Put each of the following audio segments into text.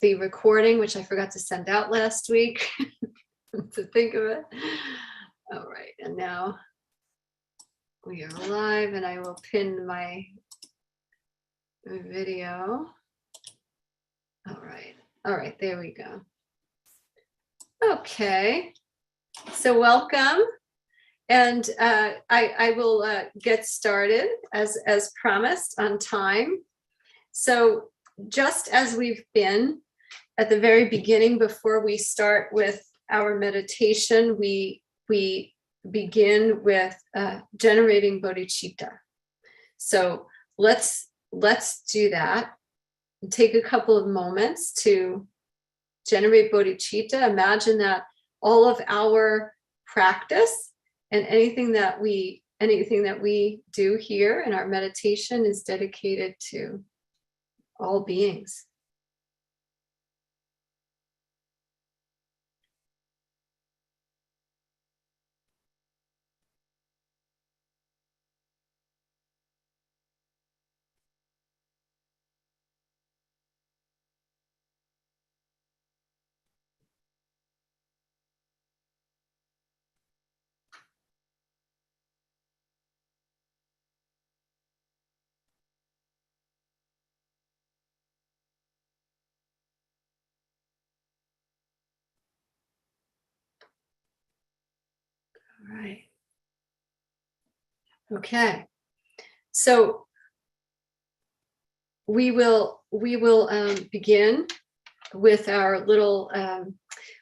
the recording, which I forgot to send out last week to think of it. All right, and now we are live, and I will pin my video. All right, there we go. Okay, so welcome. And I will get started as promised on time. So just as we've been at the very beginning, before we start with our meditation, we begin with generating bodhicitta. So let's do that and take a couple of moments to generate bodhicitta. Imagine that all of our practice and anything that we do here in our meditation is dedicated to all beings. All right. Okay. So we will begin with our little.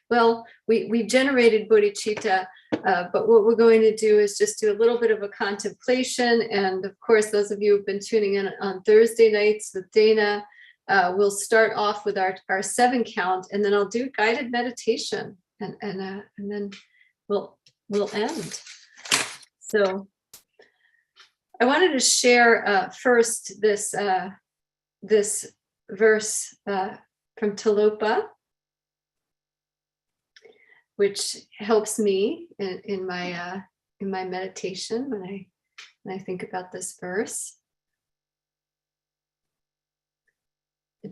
Well, we generated bodhicitta, but what we're going to do is just do a little bit of a contemplation. And of course, those of you who've been tuning in on Thursday nights with Dana, we'll start off with our 7 count, and then I'll do guided meditation, and then we'll end. So I wanted to share first this verse from Tilopa, which helps me in my meditation when I think about this verse.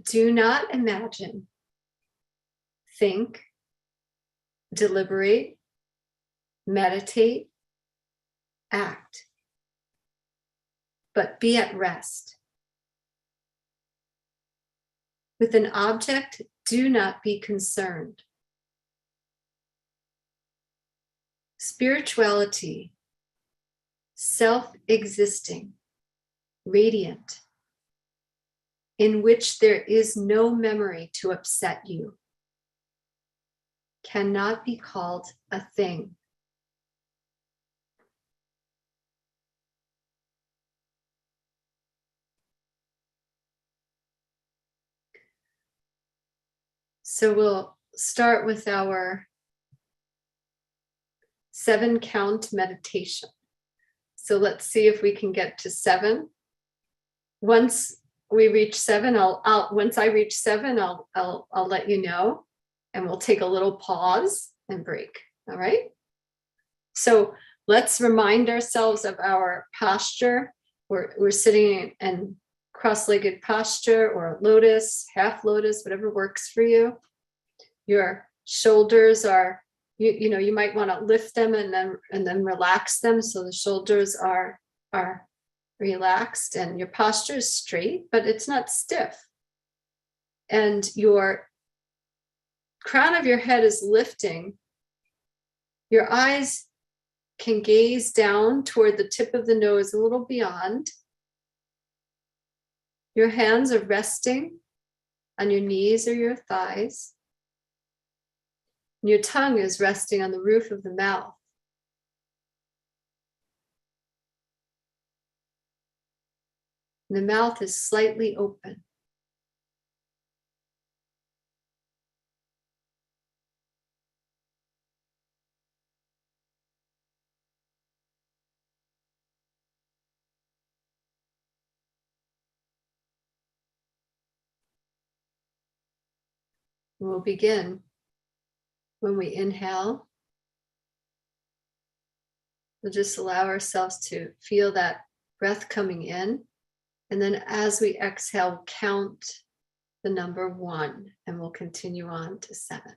Do not imagine, think, deliberate, meditate, act, but be at rest. With an object, do not be concerned. Spirituality, self-existing, radiant, in which there is no memory to upset you, cannot be called a thing. So we'll start with our 7 count meditation. So let's see if we can get to 7. Once we reach 7, once I reach 7, I'll let you know, and we'll take a little pause and break. All right. So let's remind ourselves of our posture. We're sitting in cross-legged posture or lotus, half lotus, whatever works for you. Your shoulders are, you might want to lift them and then relax them so the shoulders are relaxed, and your posture is straight, but it's not stiff. And your crown of your head is lifting. Your eyes can gaze down toward the tip of the nose a little beyond. Your hands are resting on your knees or your thighs. And your tongue is resting on the roof of the mouth. And the mouth is slightly open. We'll begin when we inhale. We'll just allow ourselves to feel that breath coming in. And then as we exhale, count the number 1, and we'll continue on to 7.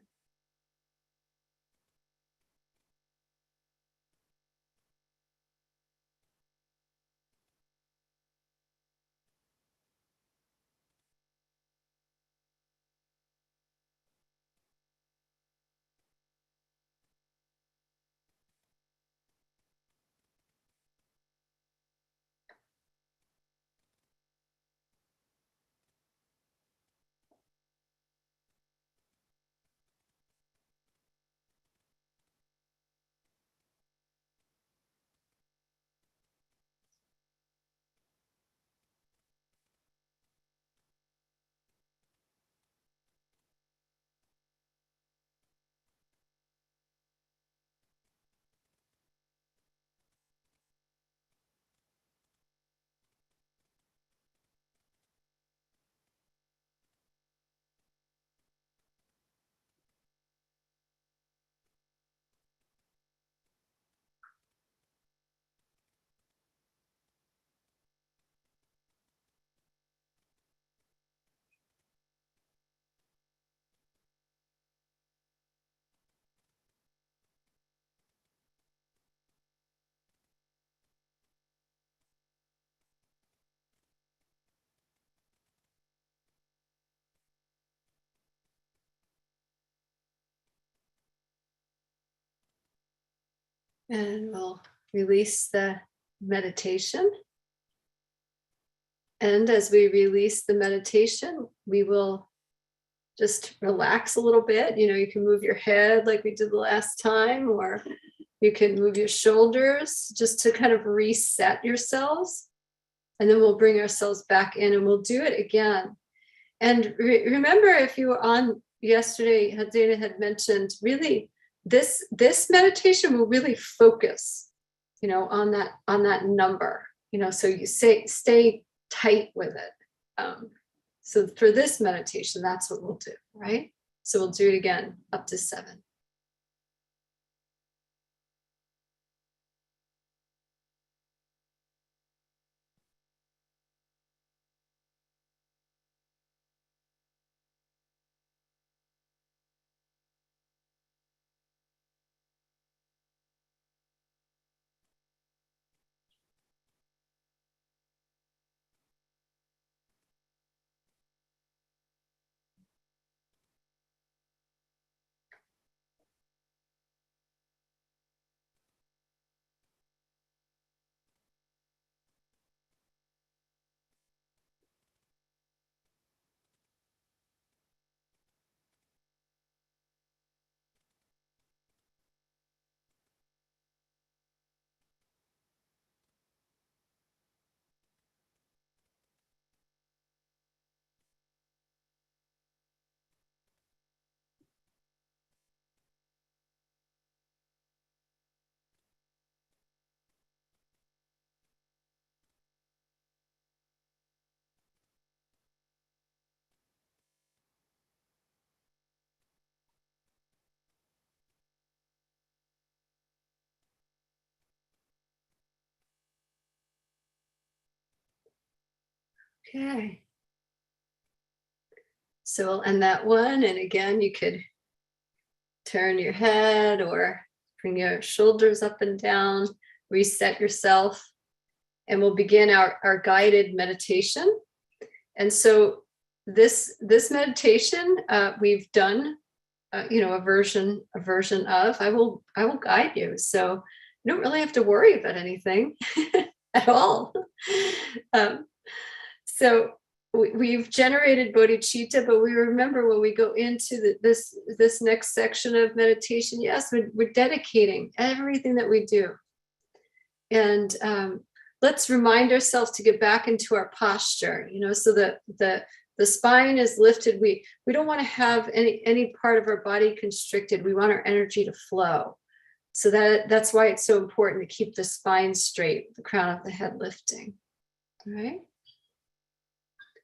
And we'll release the meditation. And as we release the meditation, we will just relax a little bit. You know, you can move your head like we did the last time, or you can move your shoulders just to kind of reset yourselves. And then we'll bring ourselves back in and we'll do it again. And remember, if you were on yesterday, Dana had mentioned, really, this meditation will really focus, you know, on that number, you know, so you stay tight with it. So for this meditation, that's what we'll do, right? So we'll do it again, up to 7. Okay. So we'll end that one. And again, you could turn your head or bring your shoulders up and down, reset yourself. And we'll begin our guided meditation. And so this meditation we've done, you know, a version of. I will guide you, so you don't really have to worry about anything at all. So we've generated bodhicitta, but we remember when we go into this next section of meditation, yes, we're dedicating everything that we do. And let's remind ourselves to get back into our posture, you know, so that the spine is lifted. We don't want to have any part of our body constricted. We want our energy to flow. So that's why it's so important to keep the spine straight, the crown of the head lifting. All right.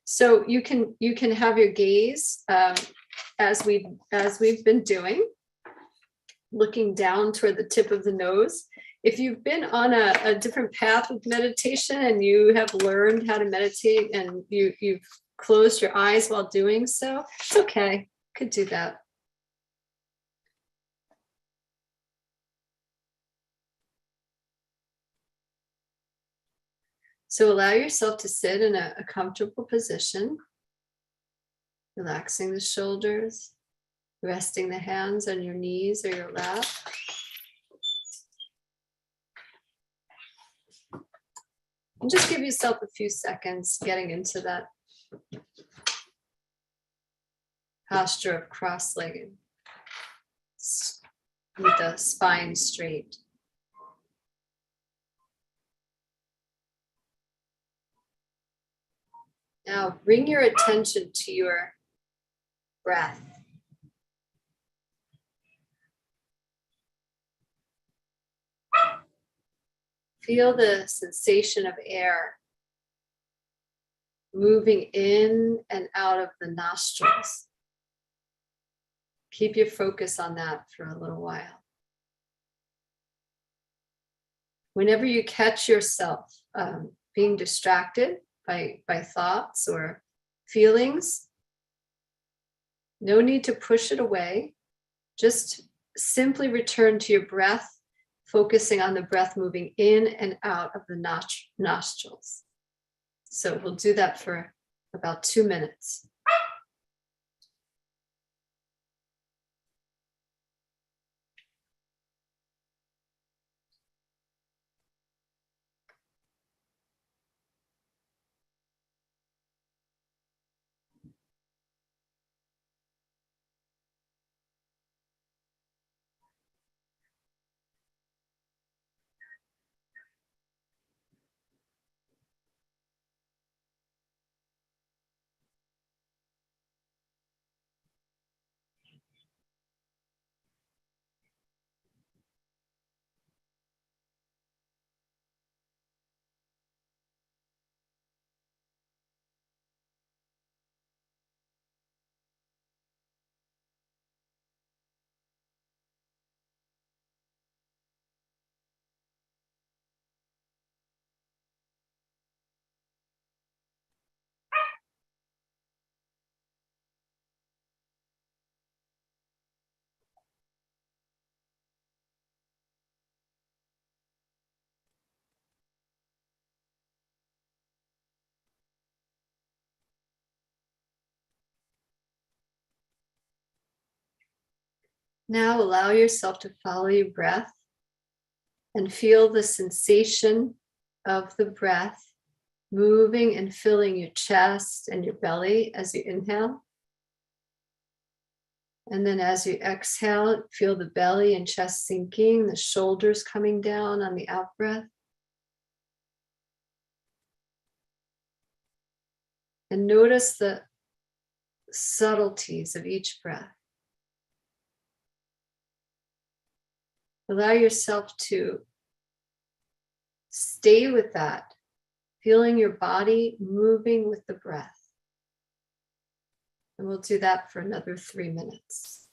So you can have your gaze as we've been doing, looking down toward the tip of the nose. If you've been on a different path of meditation and you have learned how to meditate and you've closed your eyes while doing so, it's okay. Could do that. So allow yourself to sit in a comfortable position, relaxing the shoulders, resting the hands on your knees or your lap. And just give yourself a few seconds getting into that posture of cross-legged with the spine straight. Now bring your attention to your breath. Feel the sensation of air moving in and out of the nostrils. Keep your focus on that for a little while. Whenever you catch yourself being distracted by thoughts or feelings, no need to push it away. Just simply return to your breath, focusing on the breath moving in and out of the nostrils. So we'll do that for about 2 minutes. Now allow yourself to follow your breath and feel the sensation of the breath moving and filling your chest and your belly as you inhale. And then as you exhale, feel the belly and chest sinking, the shoulders coming down on the out breath. And notice the subtleties of each breath. Allow yourself to stay with that, feeling your body moving with the breath. And we'll do that for another 3 minutes.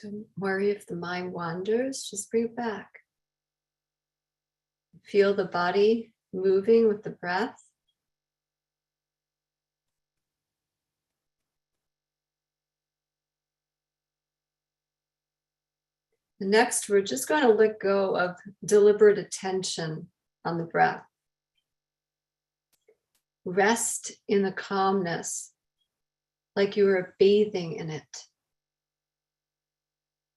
Don't worry if the mind wanders, just bring it back. Feel the body moving with the breath. Next, we're just going to let go of deliberate attention on the breath. Rest in the calmness, like you are bathing in it.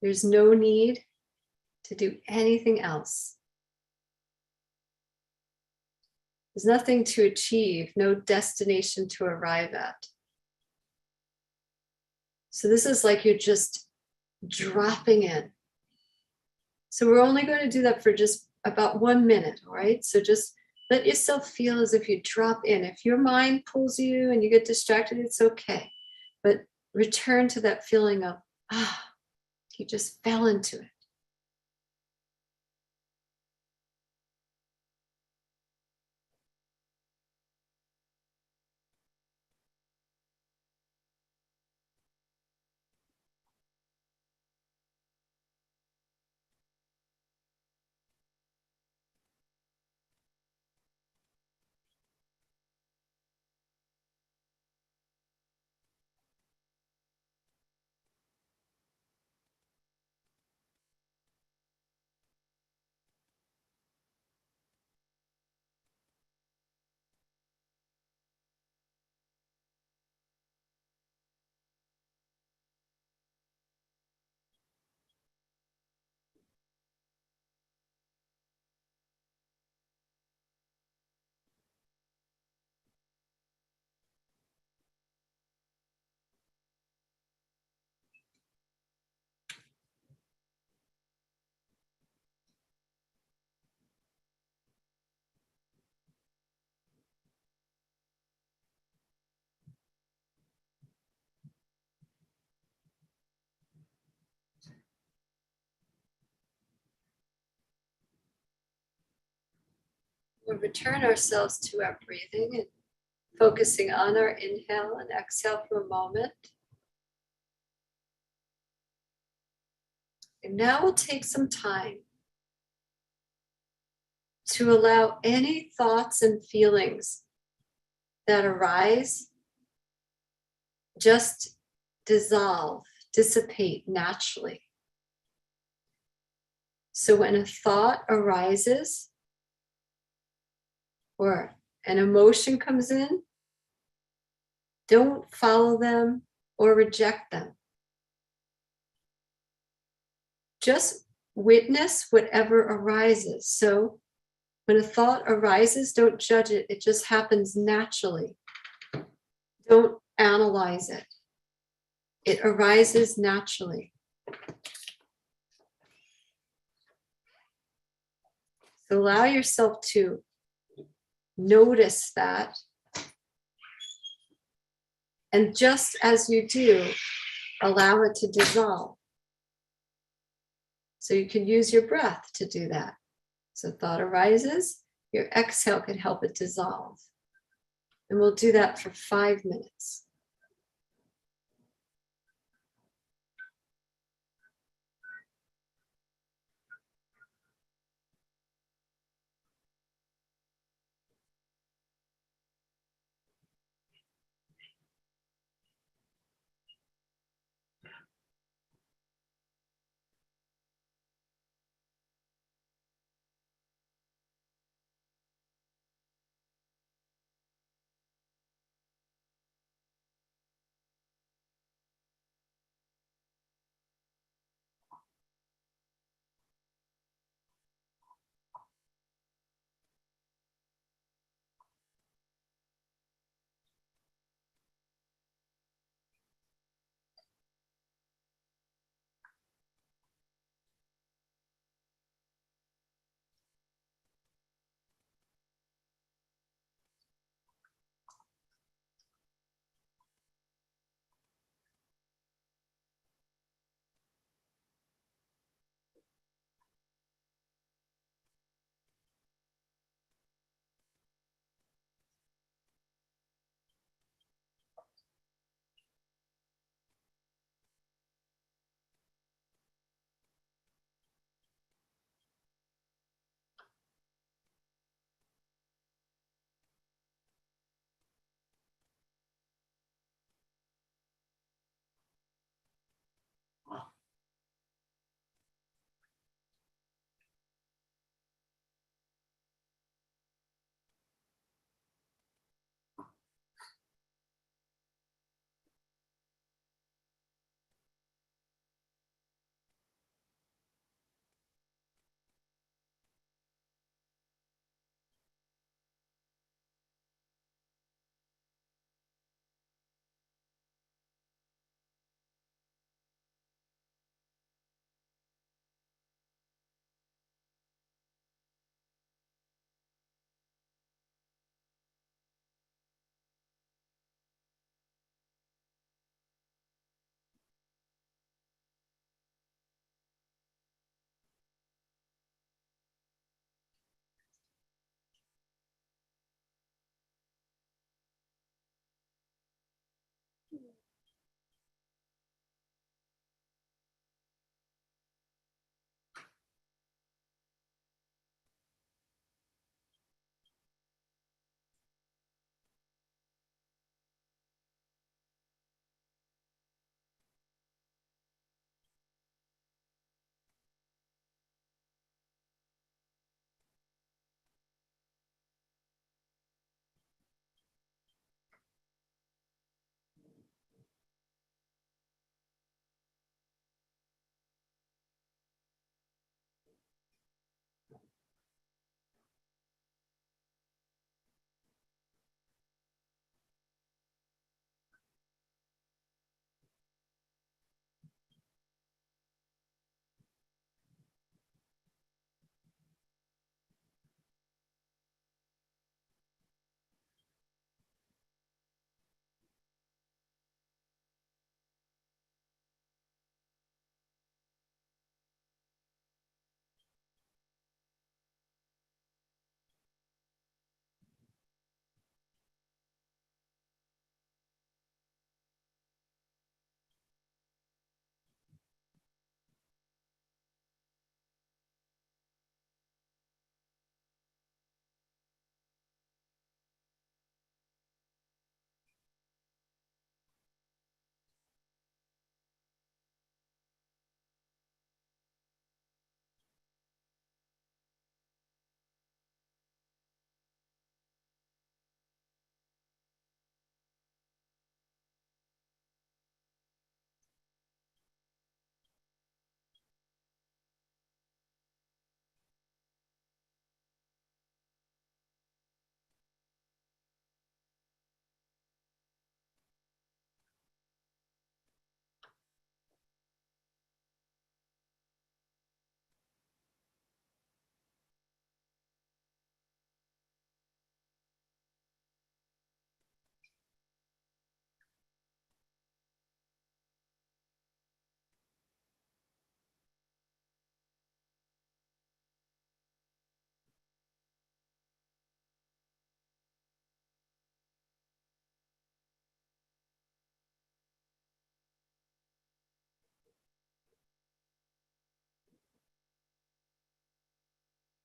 There's no need to do anything else. There's nothing to achieve, no destination to arrive at. So this is like you're just dropping in. So we're only going to do that for just about 1 minute, all right? So just let yourself feel as if you drop in. If your mind pulls you and you get distracted, it's okay. But return to that feeling of, you just fell into it. We'll return ourselves to our breathing and focusing on our inhale and exhale for a moment. And now we'll take some time to allow any thoughts and feelings that arise just dissolve, dissipate naturally. So when a thought arises or an emotion comes in, don't follow them or reject them. Just witness whatever arises. So when a thought arises, don't judge it. It just happens naturally. Don't analyze it. It arises naturally. So allow yourself to notice that. And just as you do, allow it to dissolve. So you can use your breath to do that. So thought arises, your exhale can help it dissolve. And we'll do that for 5 minutes.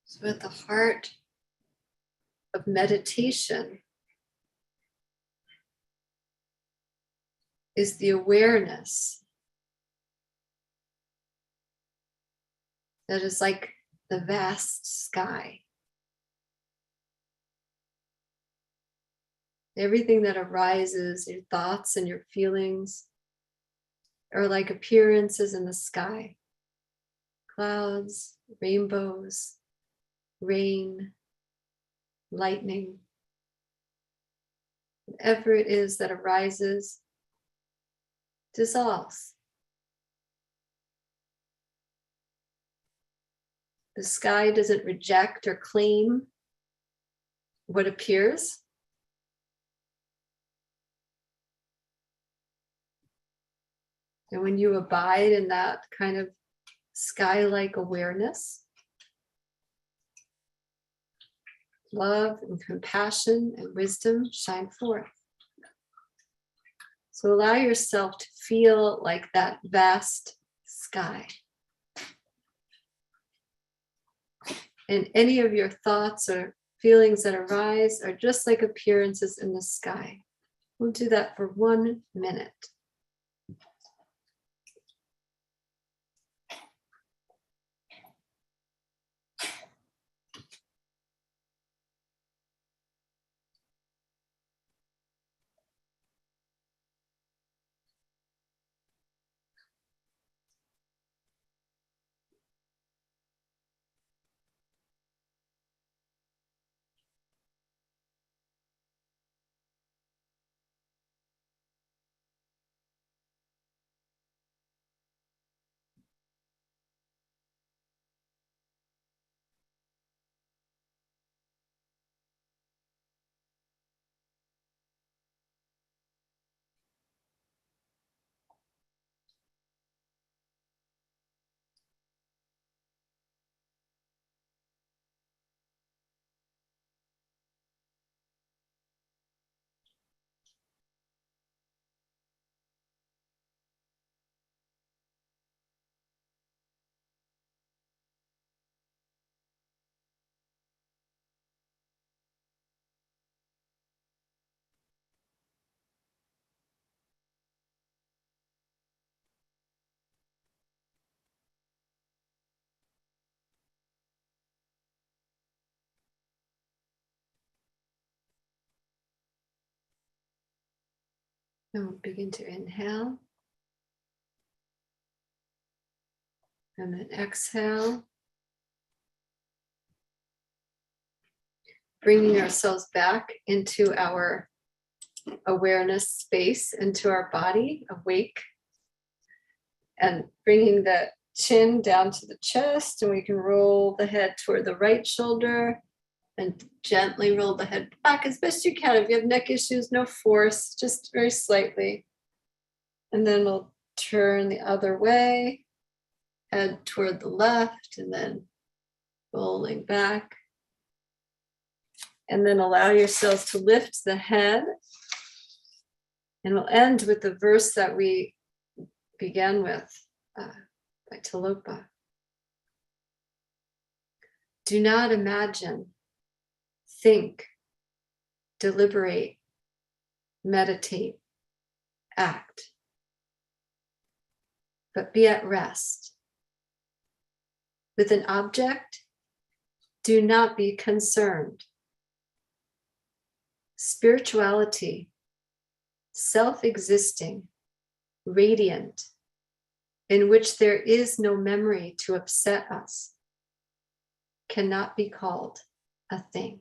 So at the heart of meditation is the awareness that is like the vast sky. Everything that arises, your thoughts and your feelings, are like appearances in the sky. Clouds, rainbows, rain, lightning. Whatever it is that arises, dissolves. The sky doesn't reject or claim what appears. And when you abide in that kind of sky-like awareness, love and compassion and wisdom shine forth. So allow yourself to feel like that vast sky. And any of your thoughts or feelings that arise are just like appearances in the sky. We'll do that for 1 minute. And we'll begin to inhale. And then exhale. Bringing ourselves back into our awareness space, into our body, awake. And bringing the chin down to the chest, and we can roll the head toward the right shoulder and gently roll the head back as best you can. If you have neck issues, no force, just very slightly. And then we'll turn the other way, head toward the left, and then rolling back. And then allow yourselves to lift the head. And we'll end with the verse that we began with by Tilopa. Do not imagine, think, deliberate, meditate, act, but be at rest. With an object, do not be concerned. Spirituality, self-existing, radiant, in which there is no memory to upset us, cannot be called a thing.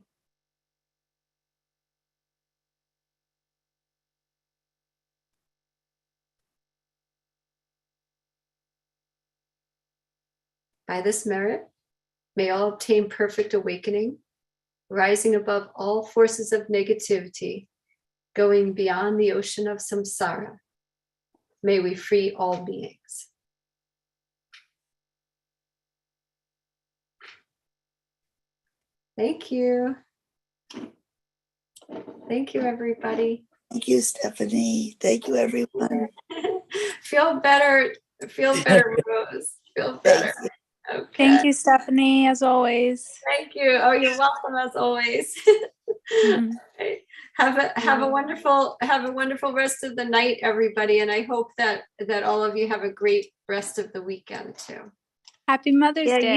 By this merit, may all obtain perfect awakening, rising above all forces of negativity, going beyond the ocean of samsara. May we free all beings. Thank you. Thank you, everybody. Thank you, Stephanie. Thank you, everyone. Feel better. Feel better, Rose. Feel better. Okay. Thank you, Stephanie, as always. Thank you. Oh, you're welcome as always. Mhm. Okay. Have a wonderful rest of the night, everybody. And I hope that all of you have a great rest of the weekend too. Happy Mother's Yeah, Day. you